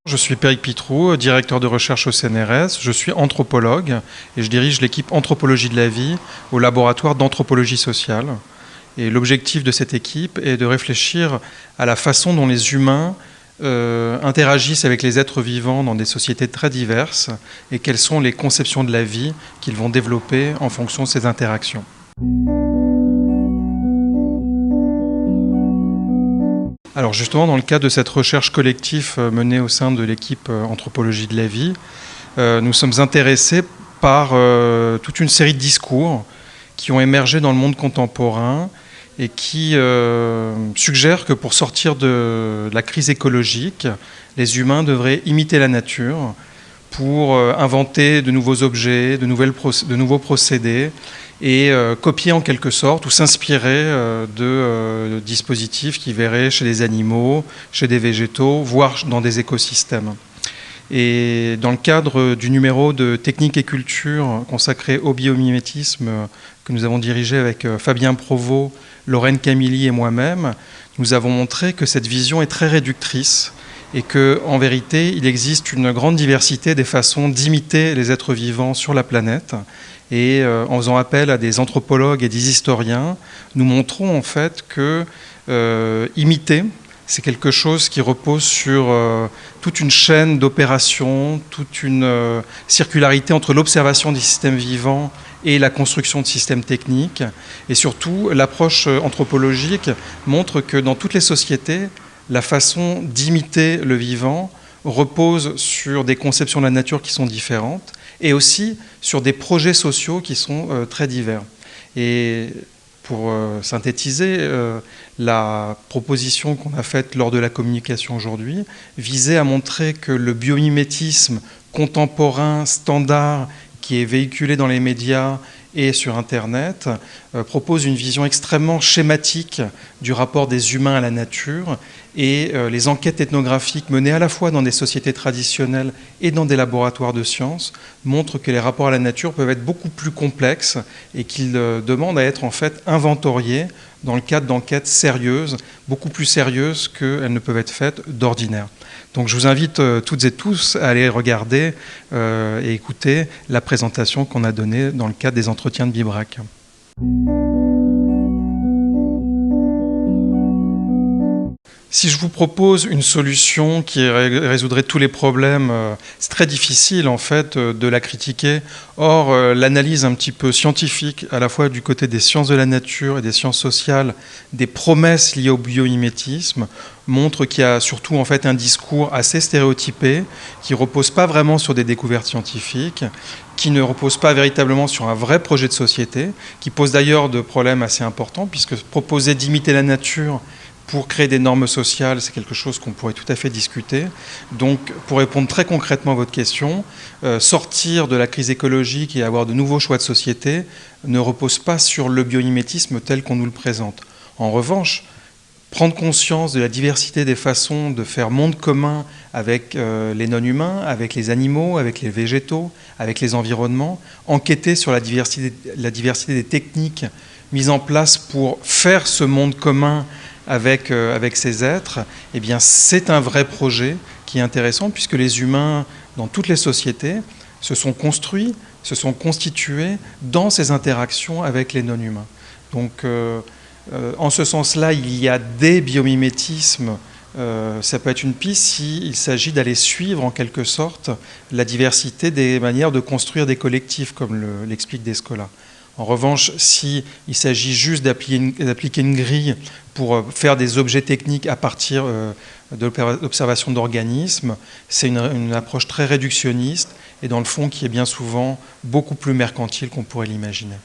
Je suis Péric Pitrou, directeur de recherche au CNRS. Je suis anthropologue et je dirige l'équipe Anthropologie de la vie au laboratoire d'anthropologie sociale. Et l'objectif de cette équipe est de réfléchir à la façon dont les humains interagissent avec les êtres vivants dans des sociétés très diverses et quelles sont les conceptions de la vie qu'ils vont développer en fonction de ces interactions. Alors justement, dans le cadre de cette recherche collective menée au sein de l'équipe Anthropologie de la vie, nous sommes intéressés par toute une série de discours qui ont émergé dans le monde contemporain et qui suggèrent que pour sortir de la crise écologique, les humains devraient imiter la nature pour inventer de nouveaux objets, de nouveaux procédés et copier en quelque sorte ou s'inspirer de dispositifs qu'ils verraient chez les animaux, chez des végétaux, voire dans des écosystèmes. Et dans le cadre du numéro de Technique et Culture consacré au biomimétisme que nous avons dirigé avec Fabien Provost, Lorraine Camilly et moi-même, nous avons montré que cette vision est très réductrice et qu'en vérité, il existe une grande diversité des façons d'imiter les êtres vivants sur la planète. Et en faisant appel à des anthropologues et des historiens, nous montrons en fait que imiter, c'est quelque chose qui repose sur toute une chaîne d'opérations, toute une circularité entre l'observation des systèmes vivants et la construction de systèmes techniques. Et surtout, l'approche anthropologique montre que dans toutes les sociétés, la façon d'imiter le vivant repose sur des conceptions de la nature qui sont différentes et aussi sur des projets sociaux qui sont très divers. Et pour synthétiser, la proposition qu'on a faite lors de la communication aujourd'hui visait à montrer que le biomimétisme contemporain, standard, qui est véhiculé dans les médias et sur Internet, propose une vision extrêmement schématique du rapport des humains à la nature et les enquêtes ethnographiques menées à la fois dans des sociétés traditionnelles et dans des laboratoires de sciences montrent que les rapports à la nature peuvent être beaucoup plus complexes et qu'ils demandent à être en fait inventoriés dans le cadre d'enquêtes sérieuses, beaucoup plus sérieuses qu'elles ne peuvent être faites d'ordinaire. Donc je vous invite toutes et tous à aller regarder et écouter la présentation qu'on a donnée dans le cadre des entretiens de Bibrac. Si je vous propose une solution qui résoudrait tous les problèmes, c'est très difficile en fait de la critiquer. Or, l'analyse un petit peu scientifique, à la fois du côté des sciences de la nature et des sciences sociales, des promesses liées au biomimétisme, montre qu'il y a surtout en fait un discours assez stéréotypé, qui ne repose pas vraiment sur des découvertes scientifiques, qui ne repose pas véritablement sur un vrai projet de société, qui pose d'ailleurs de problèmes assez importants, puisque proposer d'imiter la nature pour créer des normes sociales, c'est quelque chose qu'on pourrait tout à fait discuter. Donc, pour répondre très concrètement à votre question, sortir de la crise écologique et avoir de nouveaux choix de société ne repose pas sur le biomimétisme tel qu'on nous le présente. En revanche, prendre conscience de la diversité des façons de faire monde commun avec les non-humains, avec les animaux, avec les végétaux, avec les environnements, enquêter sur la diversité des techniques mises en place pour faire ce monde commun avec ces êtres, eh bien, c'est un vrai projet qui est intéressant puisque les humains, dans toutes les sociétés, se sont construits, se sont constitués dans ces interactions avec les non-humains. Donc, en ce sens-là, il y a des biomimétismes. Ça peut être une piste s'il s'agit d'aller suivre en quelque sorte la diversité des manières de construire des collectifs, comme l'explique Descola. En revanche, s'il s'agit juste d'appliquer une grille pour faire des objets techniques à partir de l'observation d'organismes, c'est une approche très réductionniste et dans le fond qui est bien souvent beaucoup plus mercantile qu'on pourrait l'imaginer.